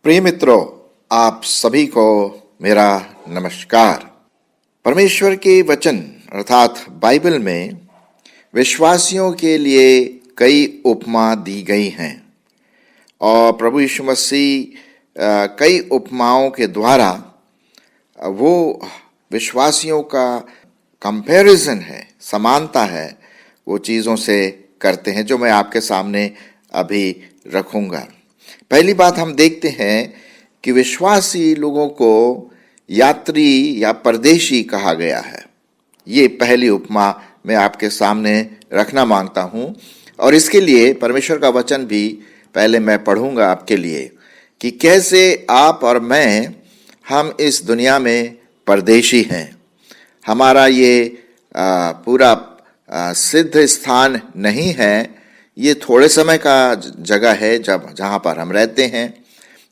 प्रिय मित्रों, आप सभी को मेरा नमस्कार। परमेश्वर के वचन अर्थात बाइबल में विश्वासियों के लिए कई उपमा दी गई हैं और प्रभु यीशु मसीह कई उपमाओं के द्वारा वो विश्वासियों का कंपैरिजन है, समानता है, वो चीज़ों से करते हैं जो मैं आपके सामने अभी रखूँगा। पहली बात हम देखते हैं कि विश्वासी लोगों को यात्री या परदेशी कहा गया है। ये पहली उपमा मैं आपके सामने रखना मांगता हूँ और इसके लिए परमेश्वर का वचन भी पहले मैं पढ़ूंगा आपके लिए कि कैसे आप और मैं हम इस दुनिया में परदेशी हैं। हमारा ये पूरा सिद्ध स्थान नहीं है, ये थोड़े समय का जगह है जहाँ पर हम रहते हैं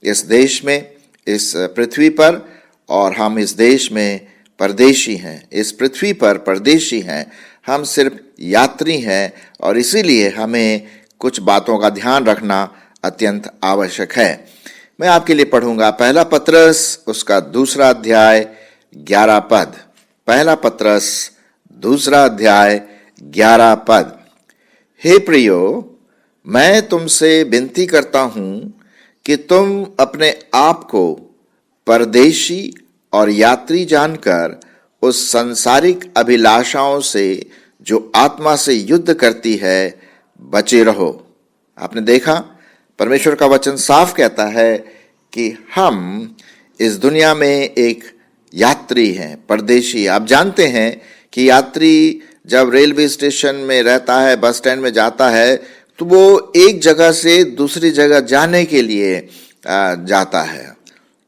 इस देश में, इस पृथ्वी पर, और हम इस देश में परदेशी हैं, इस पृथ्वी पर परदेशी हैं। हम सिर्फ यात्री हैं और इसीलिए हमें कुछ बातों का ध्यान रखना अत्यंत आवश्यक है। मैं आपके लिए पढ़ूंगा पहला पत्रस उसका 2 अध्याय 11 पद। पहला पत्रस 2 अध्याय 11 पद। हे प्रियो, मैं तुमसे विनती करता हूँ कि तुम अपने आप को परदेशी और यात्री जानकर उस सांसारिक अभिलाषाओं से जो आत्मा से युद्ध करती है बचे रहो। आपने देखा, परमेश्वर का वचन साफ कहता है कि हम इस दुनिया में एक यात्री हैं, परदेशी। आप जानते हैं कि यात्री जब रेलवे स्टेशन में रहता है, बस स्टैंड में जाता है, तो वो एक जगह से दूसरी जगह जाने के लिए जाता है,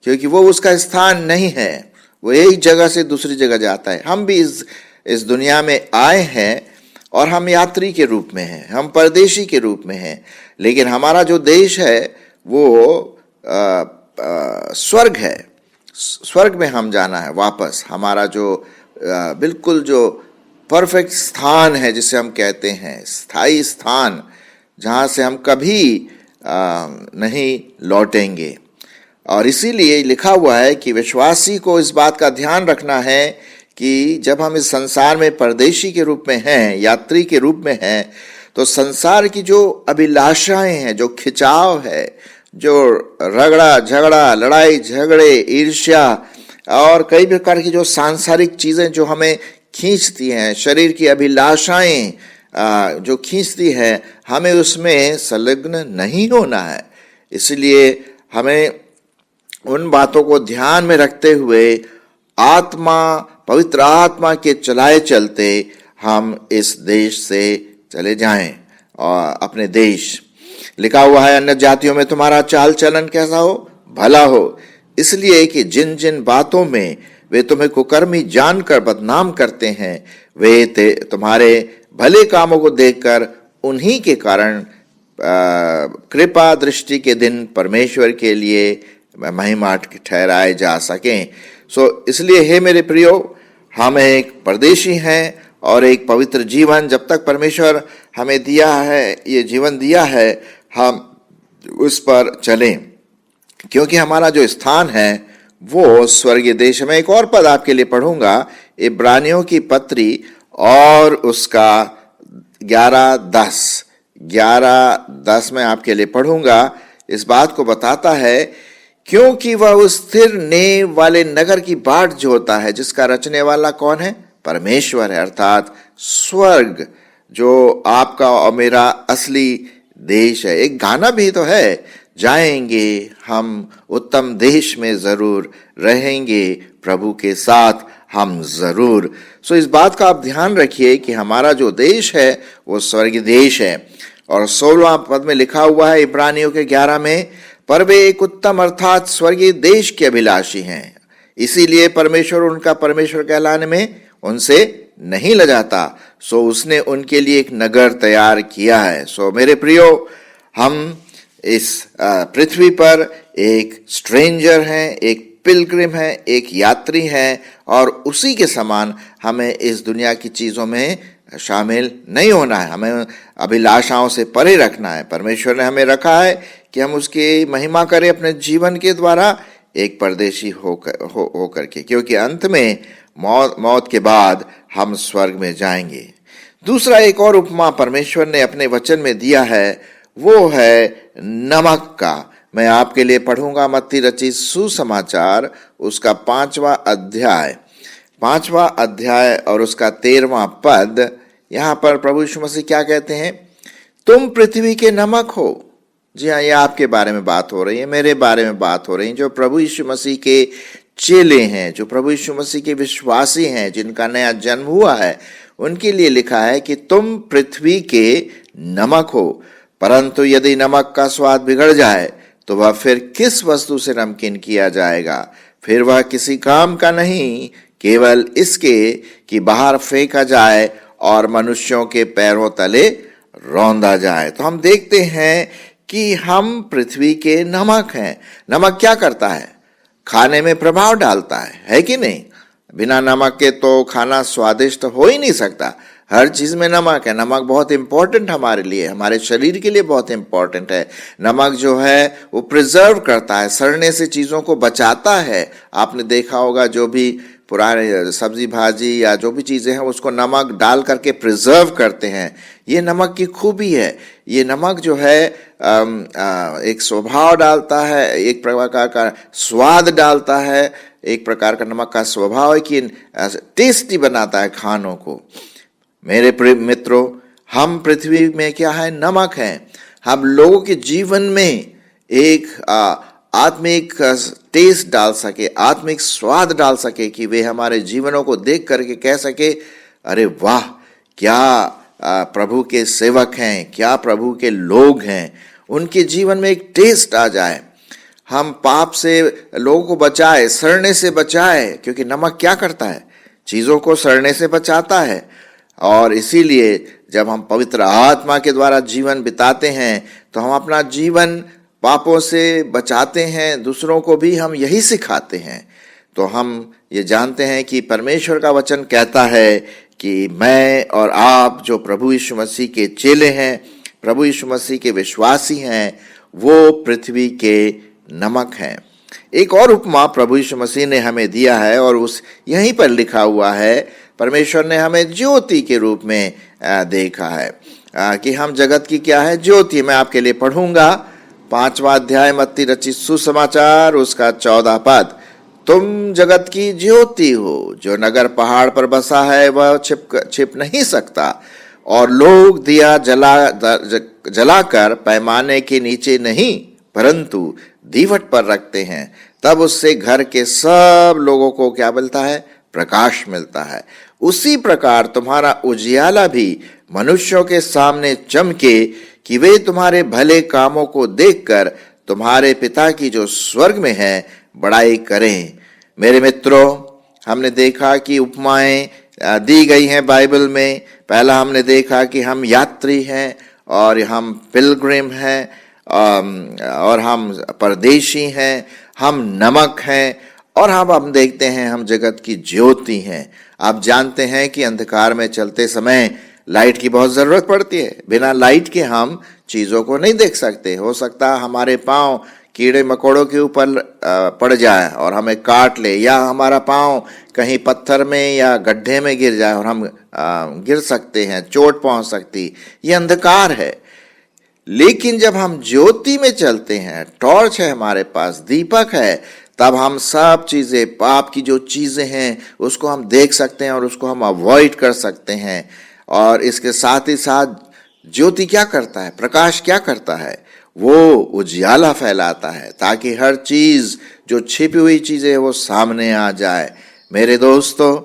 क्योंकि वो उसका स्थान नहीं है, वो एक जगह से दूसरी जगह जाता है। हम भी इस दुनिया में आए हैं और हम यात्री के रूप में हैं, हम परदेशी के रूप में हैं। लेकिन हमारा जो देश है वो स्वर्ग है। स्वर्ग में हम जाना है वापस। हमारा जो बिल्कुल जो परफेक्ट स्थान है, जिसे हम कहते हैं स्थायी स्थान, जहाँ से हम कभी नहीं लौटेंगे। और इसीलिए लिखा हुआ है कि विश्वासी को इस बात का ध्यान रखना है कि जब हम इस संसार में परदेशी के रूप में हैं, यात्री के रूप में हैं, तो संसार की जो अभिलाषाएं हैं, जो खिंचाव है, जो रगड़ा झगड़ा, लड़ाई झगड़े, ईर्ष्या और कई प्रकार की जो सांसारिक चीज़ें जो हमें खींचती हैं, शरीर की अभिलाषाएं जो खींचती है, हमें उसमें संलग्न नहीं होना है। इसलिए हमें उन बातों को ध्यान में रखते हुए आत्मा, पवित्र आत्मा के चलाए चलते हम इस देश से चले जाएं और अपने देश। लिखा हुआ है, अन्य जातियों में तुम्हारा चाल चलन कैसा हो? भला हो, इसलिए कि जिन जिन बातों में वे तुम्हें कुकर्मी जानकर बदनाम करते हैं, वे तुम्हारे भले कामों को देखकर उन्हीं के कारण कृपा दृष्टि के दिन परमेश्वर के लिए महिमा ठहराए जा सकें। इसलिए हे मेरे प्रियो, हम एक परदेशी हैं और एक पवित्र जीवन जब तक परमेश्वर हमें दिया है, ये जीवन दिया है, हम उस पर चलें, क्योंकि हमारा जो स्थान है वो स्वर्गीय देश में। एक और पद आपके लिए पढ़ूंगा, इब्रानियों की पत्री और उसका 11:10 में आपके लिए पढ़ूंगा। इस बात को बताता है, क्योंकि वह उस स्थिर नींव वाले नगर की बाट जोता है जिसका रचने वाला कौन है? परमेश्वर है, अर्थात स्वर्ग, जो आपका और मेरा असली देश है। एक गाना भी तो है, जाएंगे हम उत्तम देश में जरूर, रहेंगे प्रभु के साथ हम जरूर। इस बात का आप ध्यान रखिए कि हमारा जो देश है वो स्वर्गीय देश है। और 16वां पद में लिखा हुआ है इब्रानियों के 11 में, पर वे एक उत्तम अर्थात स्वर्गीय देश के अभिलाषी हैं, इसीलिए परमेश्वर उनका परमेश्वर कहलाने में उनसे नहीं लजाता। उसने उनके लिए एक नगर तैयार किया है। मेरे प्रियो, हम इस पृथ्वी पर एक स्ट्रेंजर हैं, एक पिलग्रिम हैं, एक यात्री हैं, और उसी के समान हमें इस दुनिया की चीज़ों में शामिल नहीं होना है। हमें अभिलाषाओं से परे रखना है। परमेश्वर ने हमें रखा है कि हम उसकी महिमा करें अपने जीवन के द्वारा, एक परदेशी होकर के, क्योंकि अंत में मौत के बाद हम स्वर्ग में जाएंगे। दूसरा एक और उपमा परमेश्वर ने अपने वचन में दिया है, वो है नमक का। मैं आपके लिए पढ़ूंगा मत्ती रचित सुसमाचार, उसका 5वां अध्याय और उसका 13वां पद। यहाँ पर प्रभु यीशु मसीह क्या कहते हैं? तुम पृथ्वी के नमक हो। जी हाँ, ये आपके बारे में बात हो रही है, मेरे बारे में बात हो रही है, जो प्रभु यीशु मसीह के चेले हैं, जो प्रभु यीशु मसीह के विश्वासी हैं, जिनका नया जन्म हुआ है, उनके लिए लिखा है कि तुम पृथ्वी के नमक हो। परंतु यदि नमक का स्वाद बिगड़ जाए तो वह फिर किस वस्तु से नमकीन किया जाएगा? फिर वह किसी काम का नहीं, केवल इसके कि बाहर फेंका जाए और मनुष्यों के पैरों तले रौंदा जाए। तो हम देखते हैं कि हम पृथ्वी के नमक हैं। नमक क्या करता है? खाने में प्रभाव डालता है कि नहीं? बिना नमक के तो खाना स्वादिष्ट हो ही नहीं सकता। हर चीज में नमक है। नमक बहुत इंपॉर्टेंट हमारे लिए, हमारे शरीर के लिए बहुत इंपॉर्टेंट है। नमक जो है वो प्रिजर्व करता है, सड़ने से चीजों को बचाता है। आपने देखा होगा जो भी पुराने सब्जी भाजी या जो भी चीजें हैं उसको नमक डाल करके प्रिजर्व करते हैं। ये नमक की खूबी है। ये नमक जो है एक स्वभाव डालता है, एक प्रकार का स्वाद डालता है, एक प्रकार का नमक का स्वभाव है कि टेस्टी बनाता है खानों को। मेरे प्रिय मित्रों, हम पृथ्वी में क्या है? नमक हैं। हम लोगों के जीवन में एक आत्मिक टेस्ट डाल सके, आत्मिक स्वाद डाल सके, कि वे हमारे जीवनों को देख करके कह सके, अरे वाह, क्या प्रभु के सेवक हैं, क्या प्रभु के लोग हैं। उनके जीवन में एक टेस्ट आ जाए। हम पाप से लोगों को बचाए, सड़ने से बचाए, क्योंकि नमक क्या करता है? चीज़ों को सड़ने से बचाता है। और इसीलिए जब हम पवित्र आत्मा के द्वारा जीवन बिताते हैं तो हम अपना जीवन पापों से बचाते हैं, दूसरों को भी हम यही सिखाते हैं। तो हम ये जानते हैं कि परमेश्वर का वचन कहता है कि मैं और आप जो प्रभु यीशु मसीह के चेले हैं, प्रभु यीशु मसीह के विश्वासी हैं, वो पृथ्वी के नमक हैं। एक और उपमा प्रभु यीशु मसीह ने हमें दिया है और उस यहीं पर लिखा हुआ है, परमेश्वर ने हमें ज्योति के रूप में देखा है कि हम जगत की क्या है? ज्योति। मैं आपके लिए पढ़ूंगा 5वां अध्याय मत्ती रचित सुसमाचार, उसका 14 पद। तुम जगत की ज्योति हो। जो नगर पहाड़ पर बसा है वह छिप नहीं सकता, और लोग दिया जलाकर पैमाने के नीचे नहीं परंतु दीवट पर रखते हैं, तब उससे घर के सब लोगों को क्या मिलता है? प्रकाश मिलता है। उसी प्रकार तुम्हारा उजियाला भी मनुष्यों के सामने चमके, कि वे तुम्हारे भले कामों को देखकर तुम्हारे पिता की जो स्वर्ग में है बड़ाई करें। मेरे मित्रों, हमने देखा कि उपमाएं दी गई हैं बाइबल में। पहला हमने देखा कि हम यात्री हैं और हम पिलग्रिम हैं और हम परदेशी हैं, हम नमक हैं, और हम देखते हैं हम जगत की ज्योति हैं। आप जानते हैं कि अंधकार में चलते समय लाइट की बहुत ज़रूरत पड़ती है। बिना लाइट के हम चीज़ों को नहीं देख सकते। हो सकता है हमारे पाँव कीड़े मकोड़ों के ऊपर पड़ जाए और हमें काट ले, या हमारा पाँव कहीं पत्थर में या गड्ढे में गिर जाए और हम गिर सकते हैं, चोट पहुंच सकती। ये अंधकार है। लेकिन जब हम ज्योति में चलते हैं, टॉर्च है हमारे पास, दीपक है, तब हम सब चीज़ें, पाप की जो चीज़ें हैं उसको हम देख सकते हैं और उसको हम अवॉइड कर सकते हैं। और इसके साथ ही साथ ज्योति क्या करता है? प्रकाश क्या करता है? वो उजियाला फैलाता है, ताकि हर चीज़ जो छिपी हुई चीज़ें वो सामने आ जाए। मेरे दोस्तों,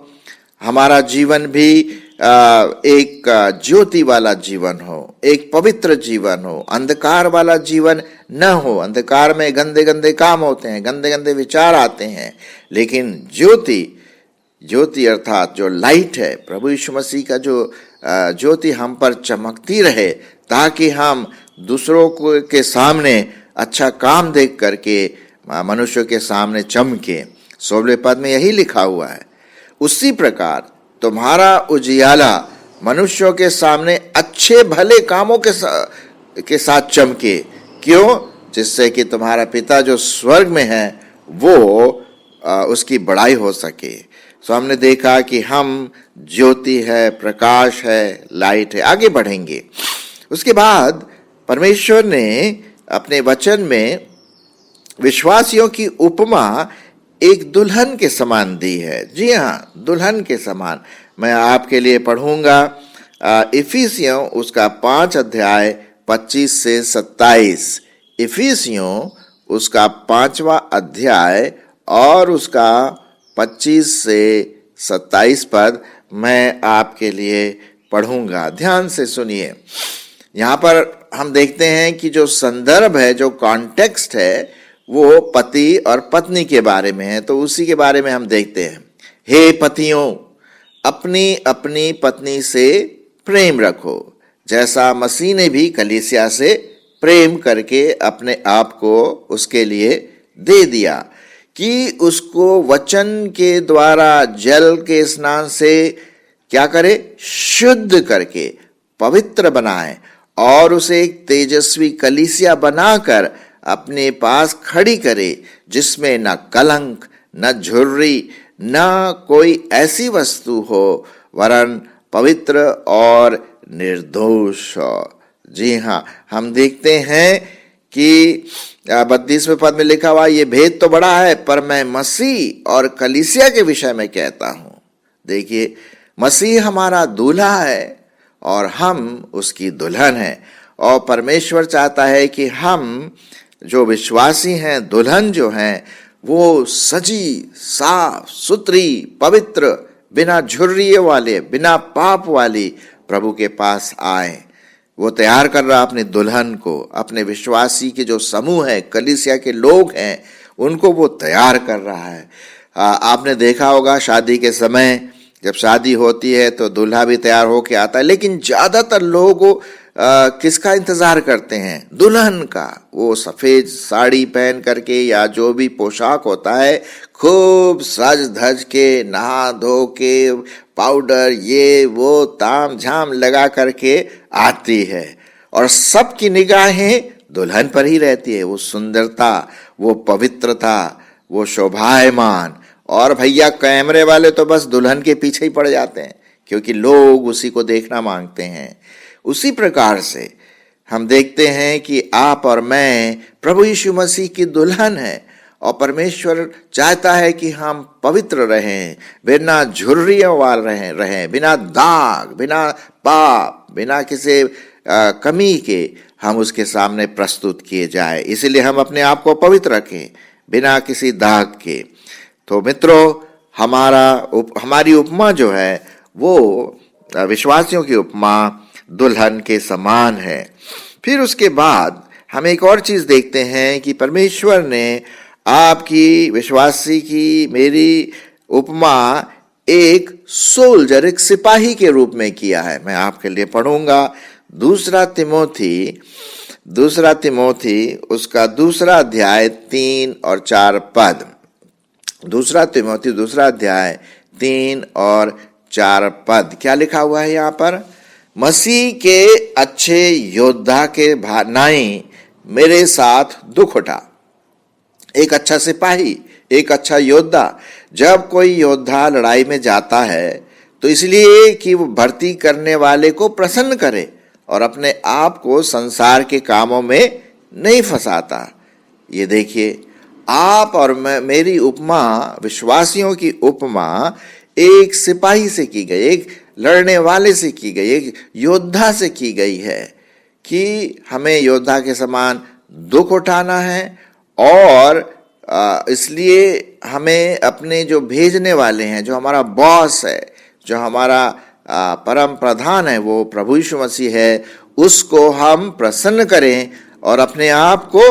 हमारा जीवन भी एक ज्योति वाला जीवन हो, एक पवित्र जीवन हो, अंधकार वाला जीवन न हो। अंधकार में गंदे गंदे काम होते हैं, गंदे गंदे विचार आते हैं। लेकिन ज्योति अर्थात जो लाइट है, प्रभु यीशु मसीह का जो ज्योति हम पर चमकती रहे, ताकि हम दूसरों के सामने अच्छा काम देख करके मनुष्यों के सामने चमके। 16वें पद में यही लिखा हुआ है, उसी प्रकार तुम्हारा उजियाला मनुष्यों के सामने अच्छे भले कामों के साथ चमके। क्यों? जिससे कि तुम्हारा पिता जो स्वर्ग में है वो उसकी बड़ाई हो सके। सो हमने देखा कि हम ज्योति है, प्रकाश है, लाइट है। आगे बढ़ेंगे। उसके बाद परमेश्वर ने अपने वचन में विश्वासियों की उपमा एक दुल्हन के समान दी है। जी हाँ, दुल्हन के समान। मैं आपके लिए पढ़ूंगा इफिसियों उसका 5 अध्याय 25 से 27। इफिसियों उसका 5वां अध्याय और उसका 25 से 27 पद मैं आपके लिए पढ़ूंगा। ध्यान से सुनिए। यहाँ पर हम देखते हैं कि जो संदर्भ है, जो कॉन्टेक्स्ट है, वो पति और पत्नी के बारे में है। तो उसी के बारे में हम देखते हैं। हे पतियों, अपनी अपनी पत्नी से प्रेम रखो, जैसा मसीह ने भी कलीसिया से प्रेम करके अपने आप को उसके लिए दे दिया, कि उसको वचन के द्वारा जल के स्नान से क्या करे? शुद्ध करके पवित्र बनाए और उसे एक तेजस्वी कलीसिया बनाकर अपने पास खड़ी करे, जिसमें न कलंक, न झुर्री, न कोई ऐसी वस्तु हो, वरन पवित्र और निर्दोष हो। जी हाँ, हम देखते हैं कि 32वें पद में लिखा हुआ, ये भेद तो बड़ा है, पर मैं मसीह और कलीसिया के विषय में कहता हूं। देखिए, मसीह हमारा दूल्हा है और हम उसकी दुल्हन है। और परमेश्वर चाहता है कि हम जो विश्वासी हैं, दुल्हन जो हैं, वो सजी, साफ सुथरी, पवित्र, बिना झुर्रिये वाले, बिना पाप वाली प्रभु के पास आए। वो तैयार कर रहा अपने दुल्हन को। अपने विश्वासी के जो समूह है, कलीसिया के लोग हैं, उनको वो तैयार कर रहा है। आपने देखा होगा शादी के समय जब शादी होती है तो दूल्हा भी तैयार होके आता है, लेकिन ज्यादातर लोग किसका इंतजार करते हैं? दुल्हन का। वो सफेद साड़ी पहन करके या जो भी पोशाक होता है, खूब सज धज के, नहा धो के, पाउडर ये वो ताम झाम लगा करके आती है और सबकी निगाहें दुल्हन पर ही रहती है। वो सुंदरता, वो पवित्रता, वो शोभायमान। और भैया कैमरे वाले तो बस दुल्हन के पीछे ही पड़ जाते हैं, क्योंकि लोग उसी को देखना मांगते हैं। उसी प्रकार से हम देखते हैं कि आप और मैं प्रभु यीशु मसीह की दुल्हन है और परमेश्वर चाहता है कि हम पवित्र रहें, बिना झुर्रियों वाले रहें, बिना दाग, बिना पाप, बिना किसी कमी के हम उसके सामने प्रस्तुत किए जाए। इसलिए हम अपने आप को पवित्र रखें, बिना किसी दाग के। तो मित्रों, हमारी उपमा जो है वो विश्वासियों की उपमा दुल्हन के समान है। फिर उसके बाद हम एक और चीज देखते हैं कि परमेश्वर ने आपकी, विश्वासी की, मेरी उपमा एक सोल्जर, एक सिपाही के रूप में किया है। मैं आपके लिए पढ़ूंगा दूसरा तिमोथी उसका 2 अध्याय 3 और 4 पद। दूसरा तिमोथी 2 अध्याय 3 और 4 पद क्या लिखा हुआ है यहाँ पर? मसीह के अच्छे योद्धा के नाई मेरे साथ दुख उठा। एक अच्छा सिपाही, एक अच्छा योद्धा, जब कोई योद्धा लड़ाई में जाता है तो इसलिए कि वो भर्ती करने वाले को प्रसन्न करे और अपने आप को संसार के कामों में नहीं फंसाता। ये देखिए, आप और मेरी उपमा, विश्वासियों की उपमा एक सिपाही से की गई, एक लड़ने वाले से की गई, एक योद्धा से की गई है कि हमें योद्धा के समान दुख उठाना है। और इसलिए हमें अपने जो भेजने वाले हैं, जो हमारा बॉस है, जो हमारा परम प्रधान है, वो प्रभु यीशु मसीह है, उसको हम प्रसन्न करें और अपने आप को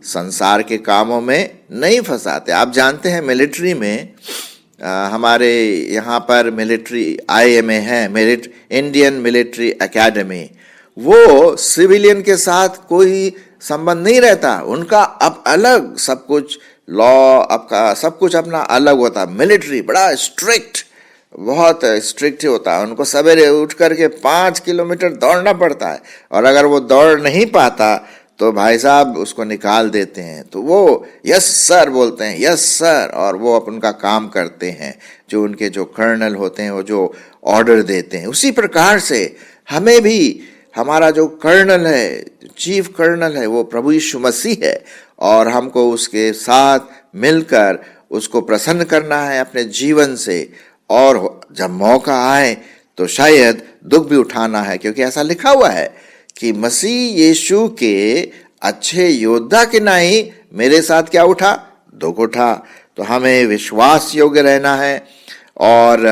संसार के कामों में नहीं फंसाते। आप जानते हैं मिलिट्री में, हमारे यहाँ पर मिलिट्री IMA है, इंडियन मिलिट्री एकेडमी, वो सिविलियन के साथ कोई संबंध नहीं रहता। उनका अब अलग सब कुछ लॉ आपका सब कुछ अपना अलग होता है। मिलिट्री बड़ा स्ट्रिक्ट, बहुत स्ट्रिक्ट होता है। उनको सवेरे उठ करके 5 किलोमीटर दौड़ना पड़ता है, और अगर वो दौड़ नहीं पाता तो भाई साहब उसको निकाल देते हैं। तो वो यस सर बोलते हैं, यस सर, और वो उनका काम करते हैं। जो उनके जो कर्नल होते हैं वो जो ऑर्डर देते हैं, उसी प्रकार से हमें भी हमारा जो कर्नल है, चीफ कर्नल है, वो प्रभु यीशु मसीह है, और हमको उसके साथ मिलकर उसको प्रसन्न करना है अपने जीवन से। और जब मौका आए तो शायद दुख भी उठाना है, क्योंकि ऐसा लिखा हुआ है कि मसीह यीशु के अच्छे योद्धा के नहीं मेरे साथ क्या उठा, दुख उठा। तो हमें विश्वास योग्य रहना है, और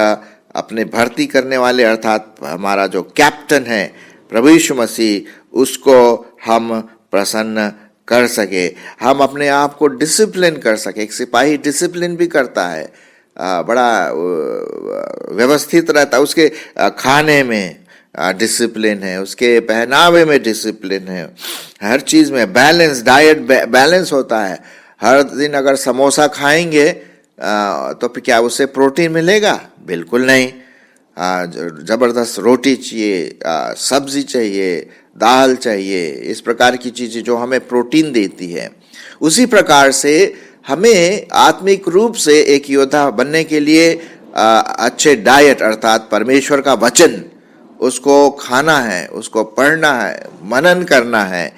अपने भर्ती करने वाले अर्थात हमारा जो कैप्टन है प्रभु यीशु मसीह, उसको हम प्रसन्न कर सके, हम अपने आप को डिसिप्लिन कर सके। एक सिपाही डिसिप्लिन भी करता है, बड़ा व्यवस्थित रहता है, उसके खाने में डिसिप्लिन है, उसके पहनावे में डिसिप्लिन है, हर चीज़ में बैलेंस, डाइट बैलेंस होता है। हर दिन अगर समोसा खाएंगे तो फिर क्या उससे प्रोटीन मिलेगा? बिल्कुल नहीं। ज़बरदस्त रोटी चाहिए, सब्जी चाहिए, दाल चाहिए, इस प्रकार की चीज़ें जो हमें प्रोटीन देती है। उसी प्रकार से हमें आत्मिक रूप से एक योद्धा बनने के लिए अच्छे डाइट अर्थात परमेश्वर का वचन उसको खाना है, उसको पढ़ना है, मनन करना है,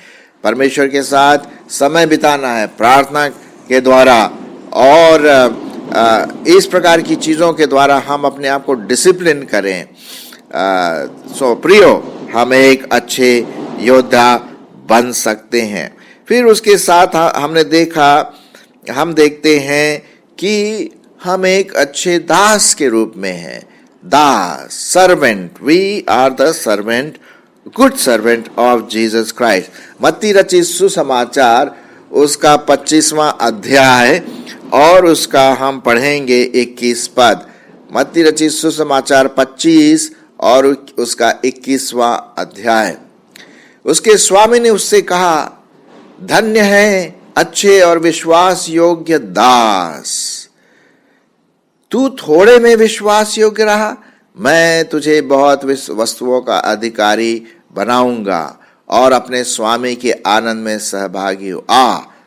परमेश्वर के साथ समय बिताना है प्रार्थना के द्वारा, और इस प्रकार की चीज़ों के द्वारा हम अपने आप को डिसिप्लिन करें। सो प्रियो, हम एक अच्छे योद्धा बन सकते हैं। फिर उसके साथ हम देखते हैं कि हम एक अच्छे दास के रूप में हैं। दास, servant, we are the servant, good servant of Jesus Christ. मत्ती रचित सुसमाचार उसका 25वां अध्याय और उसका हम पढ़ेंगे 21 पद। मत्ती रचित सुसमाचार 25 और उसका 21वां अध्याय। उसके स्वामी ने उससे कहा, धन्य है अच्छे और विश्वास योग्य दास, तू थोड़े में विश्वास योग्य रहा, मैं तुझे बहुत वस्तुओं का अधिकारी बनाऊंगा, और अपने स्वामी के आनंद में सहभागी हो।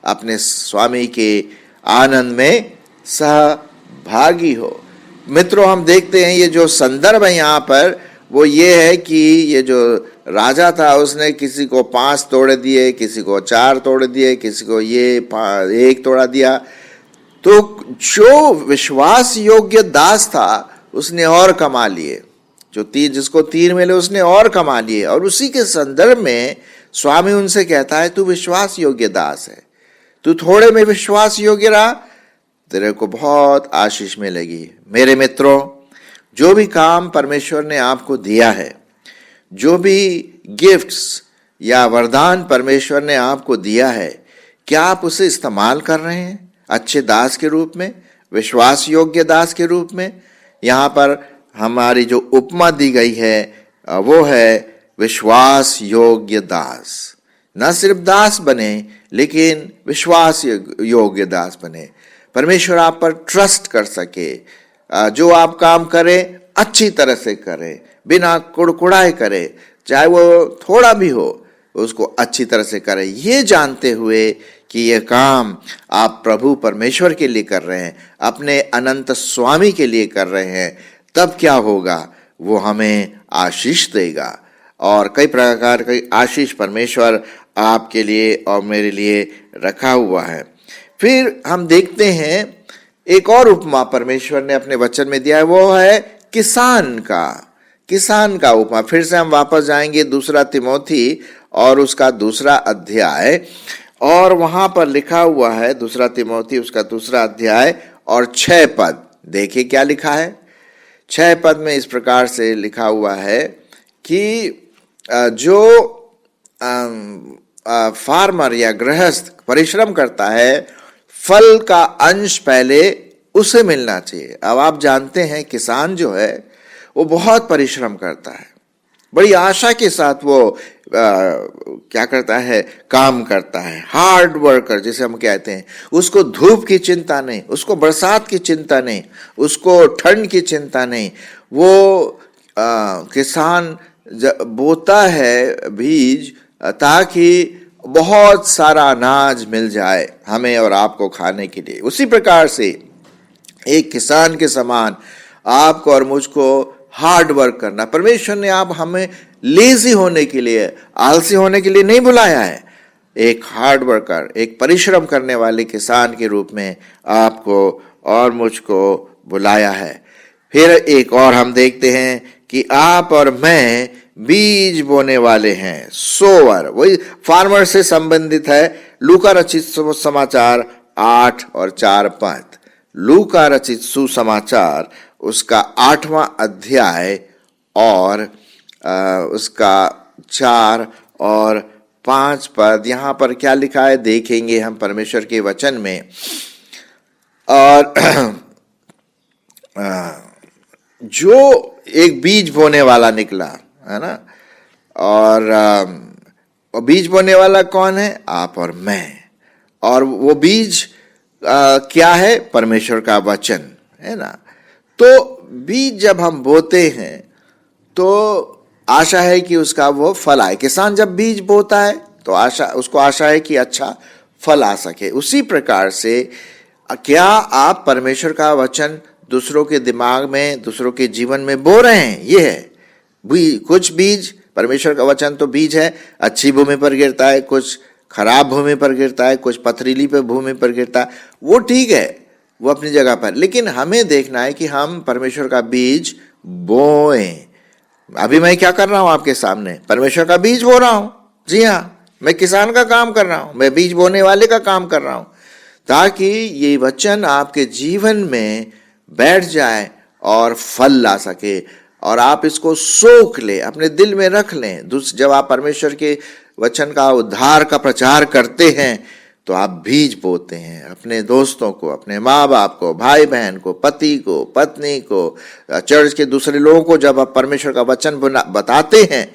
अपने स्वामी के आनंद में सहभागी हो। मित्रों, हम देखते हैं ये जो संदर्भ है यहाँ पर वो ये है कि ये जो राजा था उसने किसी को 5 तोड़े दिए, किसी को 4 तोड़े दिए, किसी को ये 1 तोड़ा दिया। तो जो विश्वास योग्य दास था उसने और कमा लिए, जिसको 3 मिले उसने और कमा लिए। और उसी के संदर्भ में स्वामी उनसे कहता है, तू विश्वास योग्य दास है, तू थोड़े में विश्वास योग्य रहा, तेरे को बहुत आशीष मिलेगी। मेरे मित्रों, जो भी काम परमेश्वर ने आपको दिया है, जो भी गिफ्ट्स या वरदान परमेश्वर ने आपको दिया है, क्या आप उसे इस्तेमाल कर रहे हैं अच्छे दास के रूप में, विश्वास योग्य दास के रूप में? यहाँ पर हमारी जो उपमा दी गई है वो है विश्वास योग्य दास। न सिर्फ दास बने लेकिन विश्वास योग्य दास बने। परमेश्वर आप पर ट्रस्ट कर सके, जो आप काम करें अच्छी तरह से करें, बिना कुड़कुड़ाए करें, चाहे वो थोड़ा भी हो उसको अच्छी तरह से करें, ये जानते हुए कि ये काम आप प्रभु परमेश्वर के लिए कर रहे हैं, अपने अनंत स्वामी के लिए कर रहे हैं। तब क्या होगा? वो हमें आशीष देगा, और कई प्रकार की आशीष परमेश्वर आपके लिए और मेरे लिए रखा हुआ है। फिर हम देखते हैं एक और उपमा परमेश्वर ने अपने वचन में दिया है, वो है किसान का उपमा। फिर से हम वापस जाएंगे 2 तिमोथी और उसका 2 अध्याय, और वहां पर लिखा हुआ है 2 तिमोथी उसका 2 अध्याय और 6 पद। देखिए क्या लिखा है। 6 पद में इस प्रकार से लिखा हुआ है कि जो फार्मर या गृहस्थ परिश्रम करता है, फल का अंश पहले उसे मिलना चाहिए। अब आप जानते हैं किसान जो है वो बहुत परिश्रम करता है, बड़ी आशा के साथ वो क्या करता है, काम करता है। हार्ड वर्कर जिसे हम कहते हैं, उसको धूप की चिंता नहीं, उसको बरसात की चिंता नहीं, उसको ठंड की चिंता नहीं। वो किसान बोता है बीज ताकि बहुत सारा अनाज मिल जाए हमें और आपको खाने के लिए। उसी प्रकार से एक किसान के समान आपको और मुझको हार्ड वर्क करना। परमेश्वर ने आप हमें लेजी होने के लिए, आलसी होने के लिए नहीं बुलाया है। एक हार्ड वर्कर, एक परिश्रम करने वाले किसान के रूप में आपको और मुझको बुलाया है। फिर एक और हम देखते हैं कि आप और मैं बीज बोने वाले हैं, सोवर। वही फार्मर से संबंधित है। लूका रचित समाचार 8 और 4 पद। लूका रचित सुसमाचार उसका 8वां अध्याय और उसका 4 और 5 पद। यहां पर क्या लिखा है देखेंगे हम परमेश्वर के वचन में। और जो एक बीज बोने वाला निकला, है ना, और बीज बोने वाला कौन है? आप और मैं। और वो बीज क्या है? परमेश्वर का वचन, है ना। तो बीज जब हम बोते हैं तो आशा है कि उसका वो फल आए। किसान जब बीज बोता है तो उसको आशा है कि अच्छा फल आ सके। उसी प्रकार से क्या आप परमेश्वर का वचन दूसरों के दिमाग में, दूसरों के जीवन में बो रहे हैं? ये है कुछ बीज, परमेश्वर का वचन तो बीज है, अच्छी भूमि पर गिरता है, कुछ खराब भूमि पर गिरता है, कुछ पथरीली पे भूमि पर गिरता है। वो ठीक है, वो अपनी जगह पर, लेकिन हमें देखना है कि हम परमेश्वर का बीज बोएं। अभी मैं क्या कर रहा हूं आपके सामने? परमेश्वर का बीज बो रहा हूं। जी हाँ, मैं किसान का काम कर रहा हूं, मैं बीज बोने वाले का काम कर रहा हूं, ताकि ये वचन आपके जीवन में बैठ जाए और फल ला सके और आप इसको सोख ले, अपने दिल में रख लें। जब आप परमेश्वर के वचन का, उद्धार का प्रचार करते हैं तो आप बीज बोते हैं अपने दोस्तों को, अपने माँ बाप को, भाई बहन को, पति को, पत्नी को, चर्च के दूसरे लोगों को। जब आप परमेश्वर का वचन बताते हैं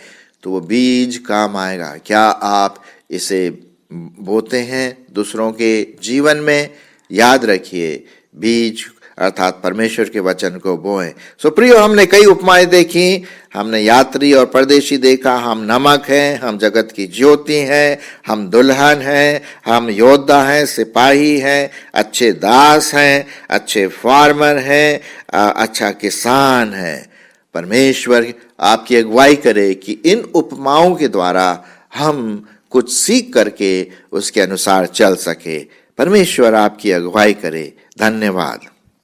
तो वो बीज काम आएगा। क्या आप इसे बोते हैं दूसरों के जीवन में? याद रखिए, बीज अर्थात परमेश्वर के वचन को बोएं। सो प्रियो, हमने कई उपमाएं देखी, हमने यात्री और परदेशी देखा, हम नमक हैं, हम जगत की ज्योति हैं, हम दुल्हन हैं, हम योद्धा हैं, सिपाही हैं, अच्छे दास हैं, अच्छे फार्मर हैं, अच्छा किसान है। परमेश्वर आपकी अगुवाई करे कि इन उपमाओं के द्वारा हम कुछ सीख करके उसके अनुसार चल सके। परमेश्वर आपकी अगुवाई करे। धन्यवाद।